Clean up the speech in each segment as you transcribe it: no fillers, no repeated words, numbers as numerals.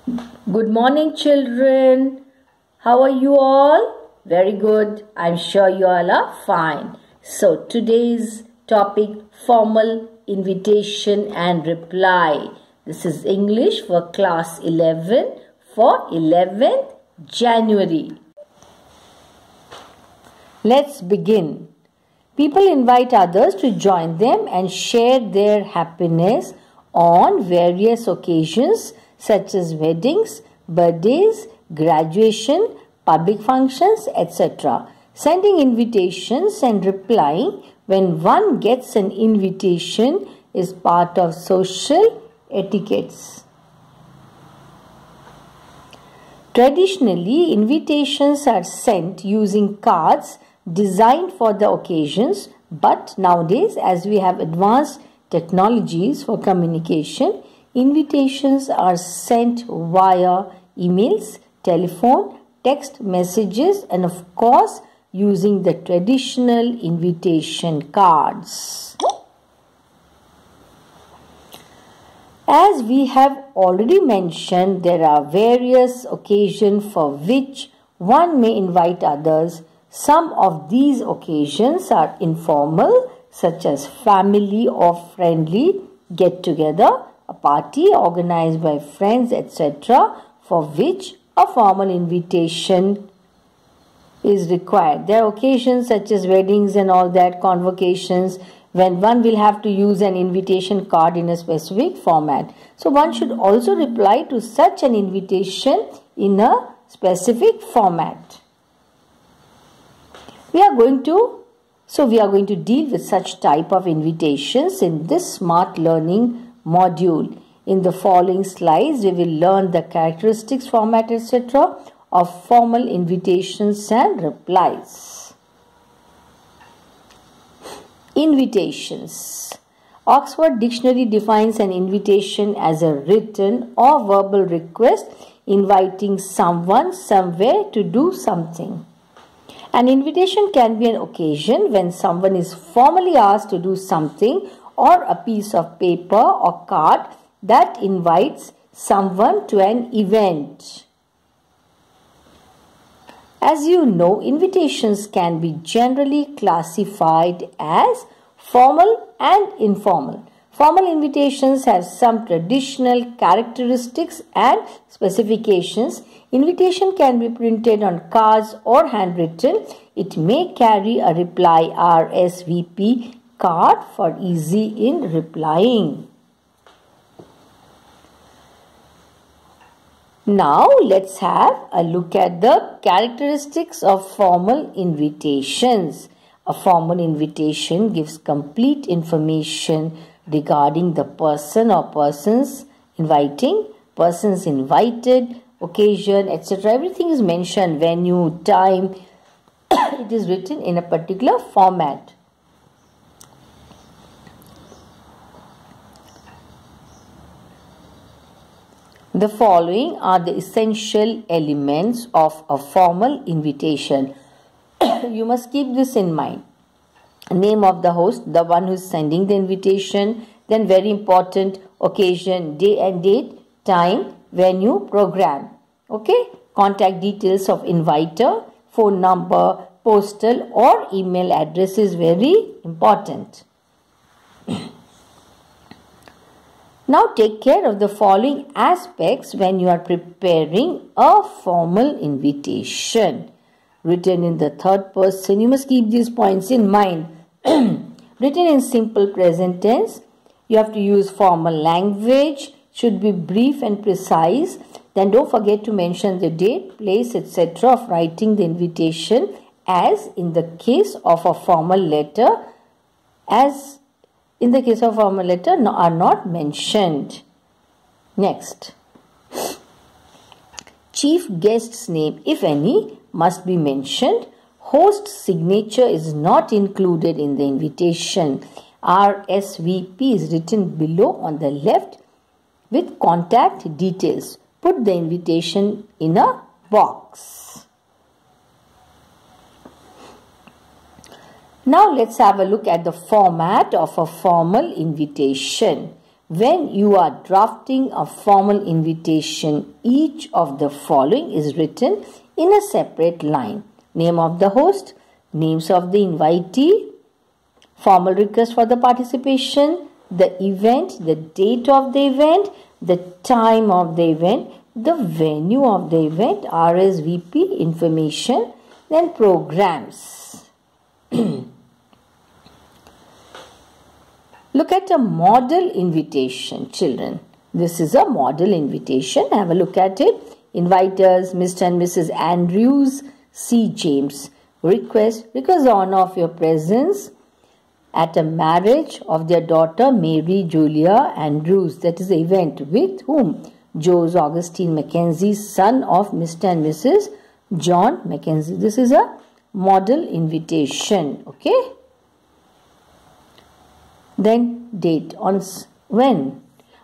Good morning, children. How are you all? Very good. I'm sure you all are fine. So, today's topic, formal invitation and reply. This is English for class 11 for 11th January. Let's begin. People invite others to join them and share their happiness on various occasions such as weddings, birthdays, graduation, public functions, etc. Sending invitations and replying when one gets an invitation is part of social etiquettes. Traditionally, invitations are sent using cards designed for the occasions, but nowadays, as we have advanced technologies for communication, invitations are sent via emails, telephone, text messages, and of course using the traditional invitation cards. As we have already mentioned, there are various occasions for which one may invite others. Some of these occasions are informal, such as family or friendly get-together, a party organized by friends, etc., for which a formal invitation is required. There are occasions such as weddings and all that, convocations, when one will have to use an invitation card in a specific format. So one should also reply to such an invitation in a specific format. We are going to deal with such type of invitations in this smart learning module. In the following slides, we will learn the characteristics, format, etc. of formal invitations and replies. Invitations. Oxford Dictionary defines an invitation as a written or verbal request inviting someone somewhere to do something. An invitation can be an occasion when someone is formally asked to do something, or a piece of paper or card that invites someone to an event. As you know, invitations can be generally classified as formal and informal. Formal invitations have some traditional characteristics and specifications. Invitation can be printed on cards or handwritten. It may carry a reply RSVP card for easy in replying. Now let's have a look at the characteristics of formal invitations. A formal invitation gives complete information regarding the person or persons inviting, persons invited, occasion, etc. Everything is mentioned, venue, time. It is written in a particular format. The following are the essential elements of a formal invitation. You must keep this in mind. Name of the host, the one who is sending the invitation, then very important, occasion, day and date, time, venue, program. Okay, contact details of inviter, phone number, postal or email address is very important. Now take care of the following aspects when you are preparing a formal invitation. Written in the third person, you must keep these points in mind. Written in simple present tense, you have to use formal language, should be brief and precise. Then don't forget to mention the date, place, etc. of writing the invitation, as in the case of a formal letter, are not mentioned. Next. Chief guest's name, if any, must be mentioned. Host's signature is not included in the invitation. RSVP is written below on the left with contact details. Put the invitation in a box. Now let's have a look at the format of a formal invitation. When you are drafting a formal invitation, each of the following is written in a separate line. Name of the host, names of the invitee, formal request for the participation, the event, the date of the event, the time of the event, the venue of the event, RSVP information, then programs. Look at a model invitation, children. This is a model invitation. Have a look at it. Inviters, Mr. and Mrs. Andrews C. James. Request, because the honor of your presence at a marriage of their daughter Mary Julia Andrews. That is the event with whom? Jose Augustine Mackenzie, son of Mr. and Mrs. John Mackenzie. This is a model invitation. Okay. Then date. When?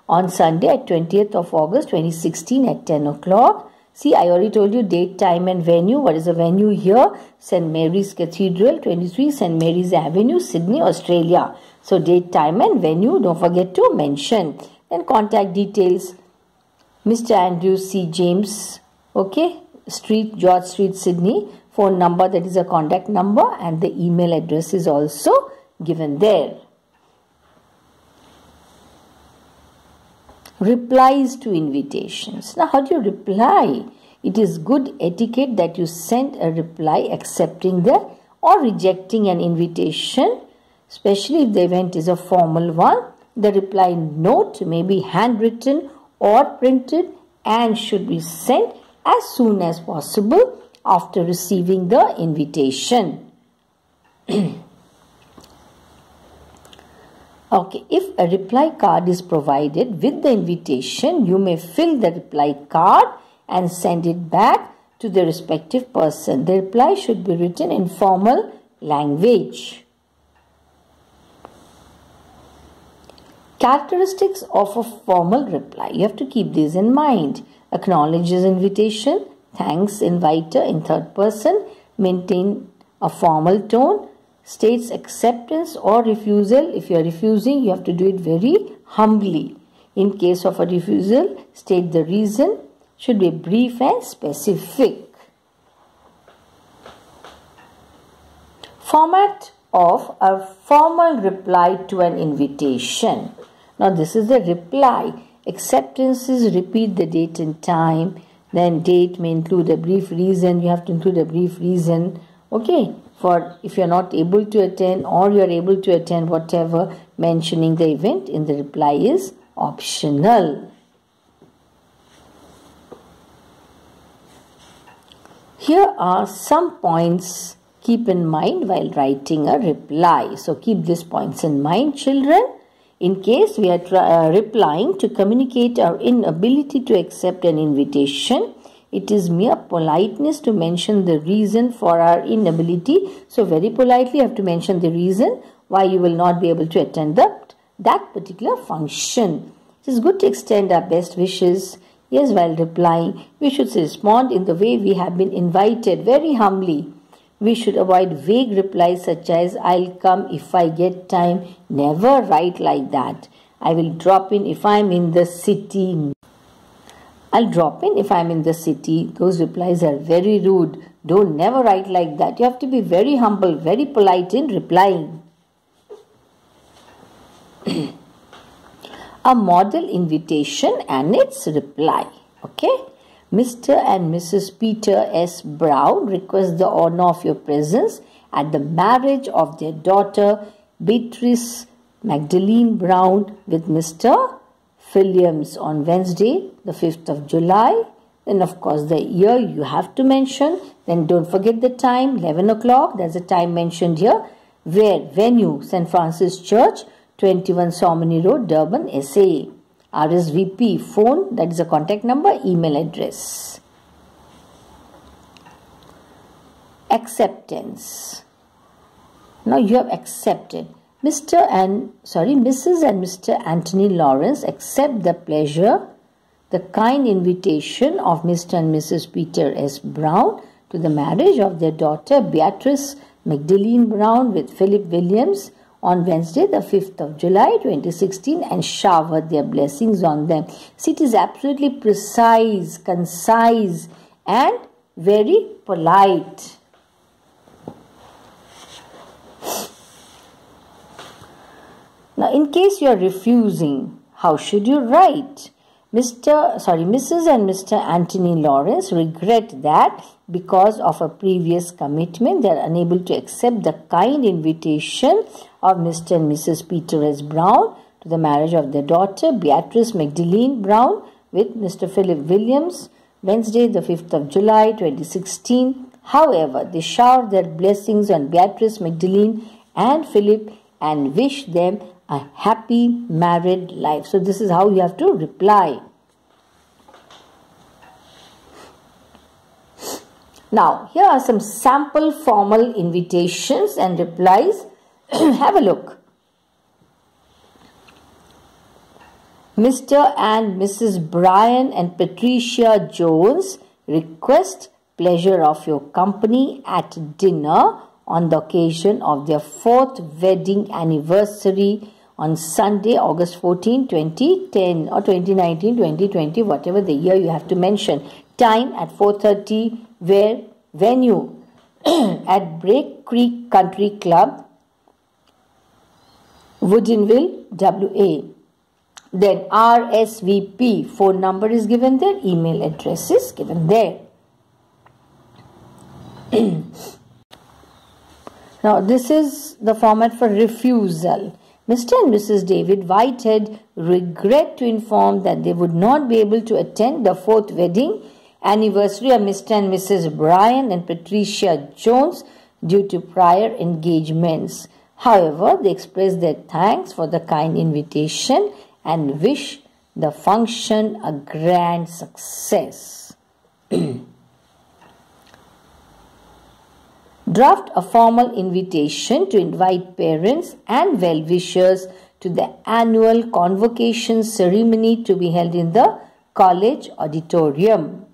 On Sunday at 20th of August 2016 at 10 o'clock. See, I already told you date, time and venue. What is the venue here? St. Mary's Cathedral, 23 St. Mary's Avenue, Sydney, Australia. So date, time and venue, don't forget to mention. Then contact details. Mr. Andrew C. James, okay, Street, George Street, Sydney. Phone number, that is a contact number, and the email address is also given there. Replies to invitations. Now, how do you reply? It is good etiquette that you send a reply accepting the or rejecting an invitation, especially if the event is a formal one. The reply note may be handwritten or printed and should be sent as soon as possible after receiving the invitation. Okay, if a reply card is provided with the invitation, you may fill the reply card and send it back to the respective person. The reply should be written in formal language. Characteristics of a formal reply. You have to keep these in mind. Acknowledges invitation, thanks inviter in third person, maintain a formal tone, states acceptance or refusal. If you are refusing, you have to do it very humbly. In case of a refusal, state the reason. Should be brief and specific. Format of a formal reply to an invitation. Now this is the reply. Acceptance is repeat the date and time. Then date may include a brief reason. You have to include a brief reason. Okay. For if you are not able to attend or you are able to attend, whatever, mentioning the event in the reply is optional. Here are some points keep in mind while writing a reply. So keep these points in mind, children. In case we are replying to communicate our inability to accept an invitation, it is mere politeness to mention the reason for our inability. So very politely you have to mention the reason why you will not be able to attend that particular function. It is good to extend our best wishes. Yes, while replying, we should respond in the way we have been invited, very humbly. We should avoid vague replies such as, I'll come if I get time. Never write like that. I will drop in if I'm in the city. I'll drop in if I'm in the city. Those replies are very rude. Don't never write like that. You have to be very humble, very polite in replying. A model invitation and its reply. Okay. Mr. and Mrs. Peter S. Brown request the honor of your presence at the marriage of their daughter Beatrice Magdalene Brown with Mr. Williams on Wednesday, the 5th of July. Then of course the year you have to mention. Then don't forget the time, 11 o'clock. There's a time mentioned here. Where? Venue, St. Francis Church, 21 Somini Road, Durban, SA. RSVP, phone, that is a contact number, email address. Acceptance. Now you have accepted. Mrs. and Mr. Anthony Lawrence accept the kind invitation of Mr. and Mrs. Peter S. Brown to the marriage of their daughter Beatrice Magdalene Brown with Philip Williams on Wednesday, the 5th of July 2016, and shower their blessings on them. See, it is absolutely precise, concise, and very polite. Now, in case you are refusing, how should you write? Mrs. and Mr. Anthony Lawrence regret that because of a previous commitment, they are unable to accept the kind invitation of Mr. and Mrs. Peter S. Brown to the marriage of their daughter, Beatrice Magdalene Brown, with Mr. Philip Williams, Wednesday, the 5th of July, 2016. However, they shower their blessings on Beatrice Magdalene and Philip and wish them a happy married life. So this is how you have to reply. Now, here are some sample formal invitations and replies. Have a look. Mr. and Mrs. Brian and Patricia Jones request pleasure of your company at dinner on the occasion of their 4th wedding anniversary on Sunday, August 14, 2010 or 2019, 2020, whatever the year you have to mention. Time at 4:30, where venue at Break Creek Country Club, Woodinville, WA. Then RSVP phone number is given there, email address is given there. Now, this is the format for refusal. Mr. and Mrs. David Whitehead regret to inform that they would not be able to attend the 4th wedding anniversary of Mr. and Mrs. Brian and Patricia Jones due to prior engagements. However, they express their thanks for the kind invitation and wish the function a grand success. Draft a formal invitation to invite parents and well-wishers to the annual convocation ceremony to be held in the college auditorium.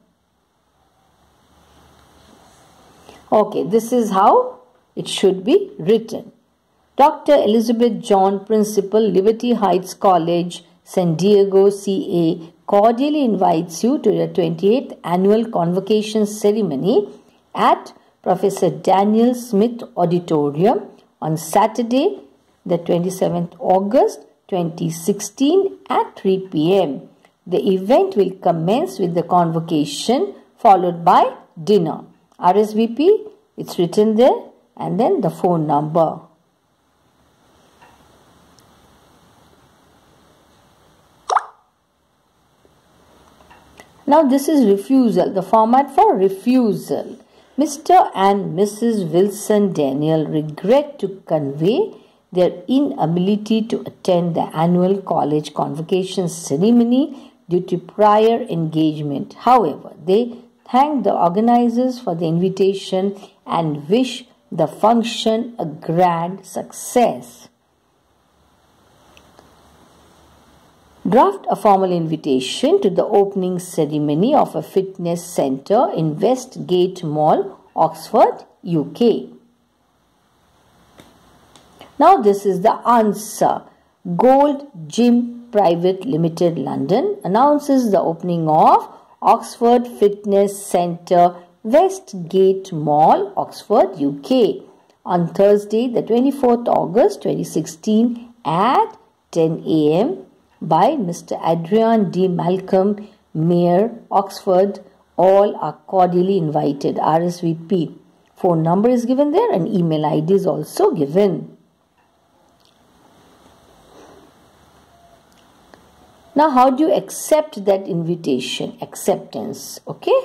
Okay, this is how it should be written. Dr. Elizabeth John, Principal, Liberty Heights College, San Diego, CA, cordially invites you to the 28th annual convocation ceremony at Professor Daniel Smith Auditorium on Saturday, the 27th August 2016 at 3 p.m. The event will commence with the convocation followed by dinner. RSVP, it's written there, and then the phone number. Now this is refusal, the format for refusal. Mr. and Mrs. Wilson Daniel regret to convey their inability to attend the annual college convocation ceremony due to prior engagement. However, they thank the organizers for the invitation and wish the function a grand success. Draft a formal invitation to the opening ceremony of a fitness center in Westgate Mall, Oxford, UK. Now this is the answer. Gold Gym Private Limited, London announces the opening of Oxford Fitness Centre, Westgate Mall, Oxford, UK on Thursday, the 24th August 2016 at 10 a.m. by Mr. Adrian D. Malcolm, Mayor, Oxford. All are cordially invited. RSVP. Phone number is given there and email ID is also given. Now, how do you accept that invitation? Acceptance. Okay.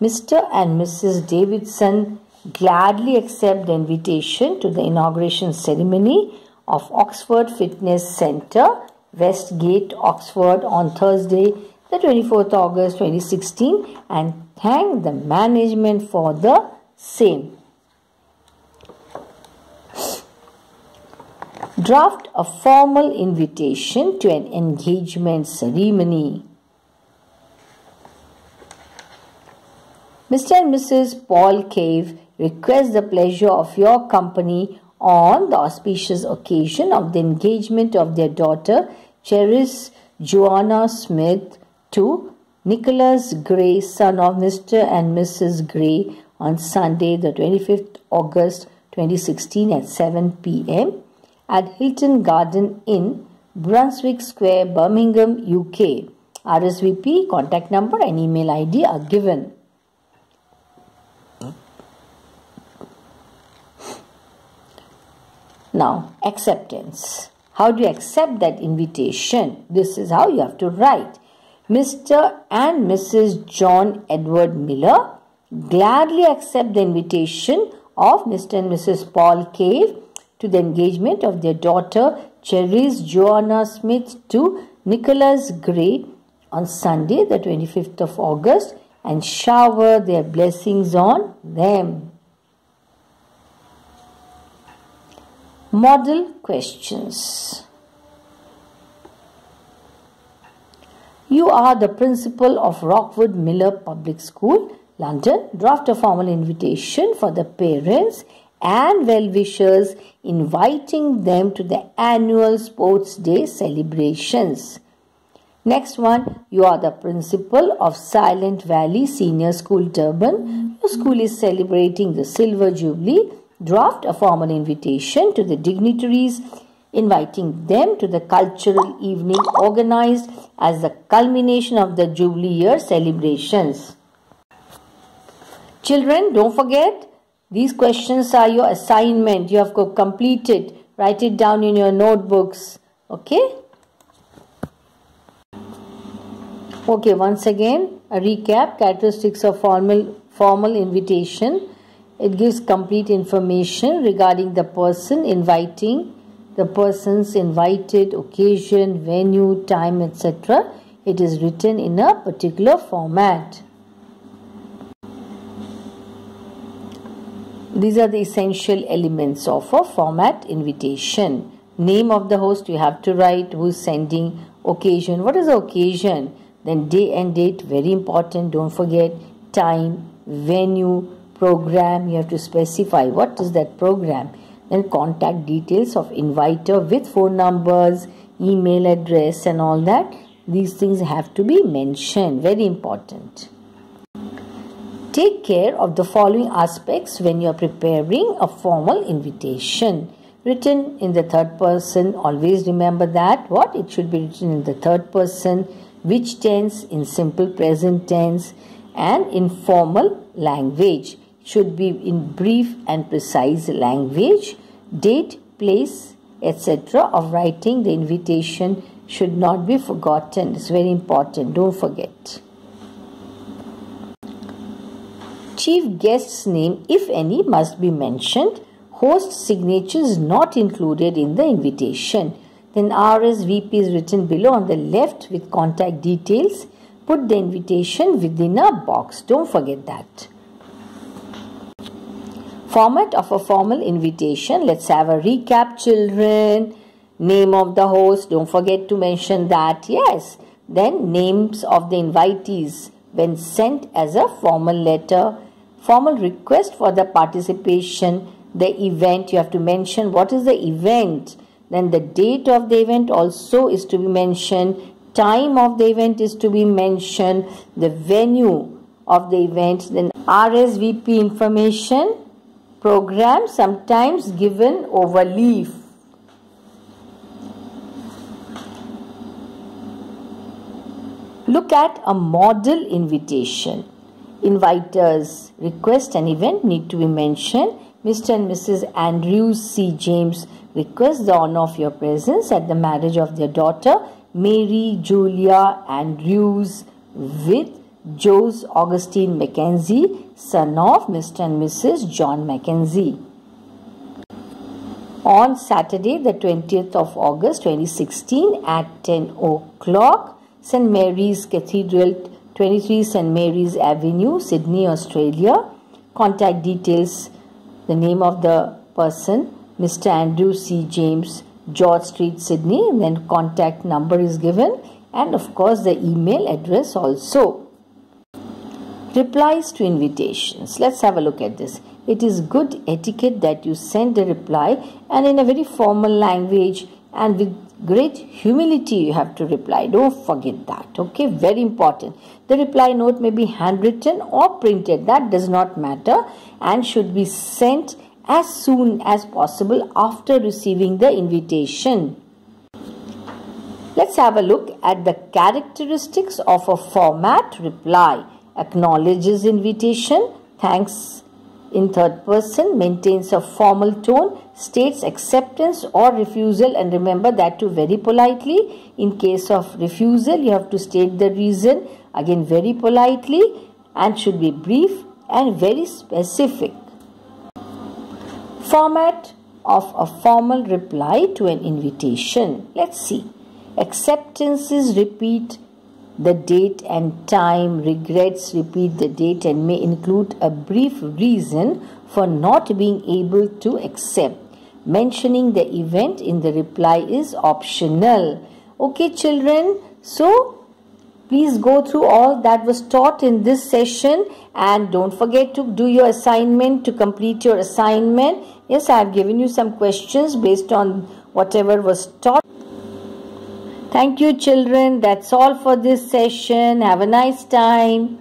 Mr. and Mrs. Davidson gladly accept the invitation to the inauguration ceremony of Oxford Fitness Centre, Westgate, Oxford on Thursday, the 24th August 2016 and thank the management for the same. Draft a formal invitation to an engagement ceremony. Mr. and Mrs. Paul Cave request the pleasure of your company on the auspicious occasion of the engagement of their daughter, Cherise Joanna Smith, to Nicholas Gray, son of Mr. and Mrs. Gray, on Sunday, the 25th August 2016 at 7 p.m. at Hilton Garden Inn, Brunswick Square, Birmingham, UK. RSVP, contact number and email ID are given. Now, acceptance. How do you accept that invitation? This is how you have to write. Mr. and Mrs. John Edward Miller gladly accept the invitation of Mr. and Mrs. Paul Cave to the engagement of their daughter, Cherise Joanna Smith, to Nicholas Gray on Sunday, the 25th of August, and shower their blessings on them. Model questions. You are the principal of Rockwood Miller Public School, London. Draft a formal invitation for the parents and well-wishers, inviting them to the annual Sports Day celebrations. Next one, you are the principal of Silent Valley Senior School, Durban. Your school is celebrating the Silver Jubilee. Draft a formal invitation to the dignitaries, inviting them to the cultural evening organized as the culmination of the Jubilee year celebrations. Children, don't forget, these questions are your assignment. You have to complete it. Write it down in your notebooks. Okay? Okay, once again, a recap. Characteristics of formal invitation. It gives complete information regarding the person inviting, the person's invited, occasion, venue, time, etc. It is written in a particular format. These are the essential elements of a format invitation. Name of the host you have to write, who is sending, occasion, what is the occasion, then day and date, very important, don't forget, time, venue, program, you have to specify what is that program, then contact details of inviter with phone numbers, email address and all that. These things have to be mentioned, very important. Take care of the following aspects when you are preparing a formal invitation. Written in the third person, always remember that, what? It should be written in the third person, which tense, in simple present tense, and informal language. Should be in brief and precise language. Date, place, etc. of writing the invitation should not be forgotten. It's very important. Don't forget. Chief guest's name, if any, must be mentioned. Host signature is not included in the invitation. Then RSVP is written below on the left with contact details. Put the invitation within a box. Don't forget that. Format of a formal invitation. Let's have a recap, children. Name of the host. Don't forget to mention that. Yes. Then names of the invitees when sent as a formal letter. Formal request for the participation. The event. You have to mention what is the event. Then the date of the event also is to be mentioned. Time of the event is to be mentioned. The venue of the event. Then RSVP information. Program sometimes given over leaf. Look at a model invitation. Inviters request an event need to be mentioned. Mr. and Mrs. Andrews C. James request the honor of your presence at the marriage of their daughter Mary Julia Andrews with Jose Augustine Mackenzie, son of Mr. and Mrs. John Mackenzie. On Saturday, the 20th of August 2016 at 10 o'clock, St. Mary's Cathedral, 23 St. Mary's Avenue, Sydney, Australia. Contact details, the name of the person, Mr. Andrew C. James, George Street, Sydney. And then contact number is given, and of course the email address also. Replies to invitations. Let's have a look at this. it is good etiquette that you send a reply, and in a very formal language and with great humility you have to reply. Don't forget that. Okay, very important. The reply note may be handwritten or printed, that does not matter, and should be sent as soon as possible after receiving the invitation. Let's have a look at the characteristics of a format reply. Acknowledges invitation, thanks in third person, maintains a formal tone, states acceptance or refusal, and remember that too very politely. In case of refusal, you have to state the reason, again very politely, and should be brief and very specific. Format of a formal reply to an invitation. Let's see. Acceptances repeat the date and time, regrets repeat the date and may include a brief reason for not being able to accept. Mentioning the event in the reply is optional. Okay, children, so please go through all that was taught in this session, and don't forget to do your assignment, to complete your assignment. Yes, I have given you some questions based on whatever was taught. Thank you, children. That's all for this session. Have a nice time.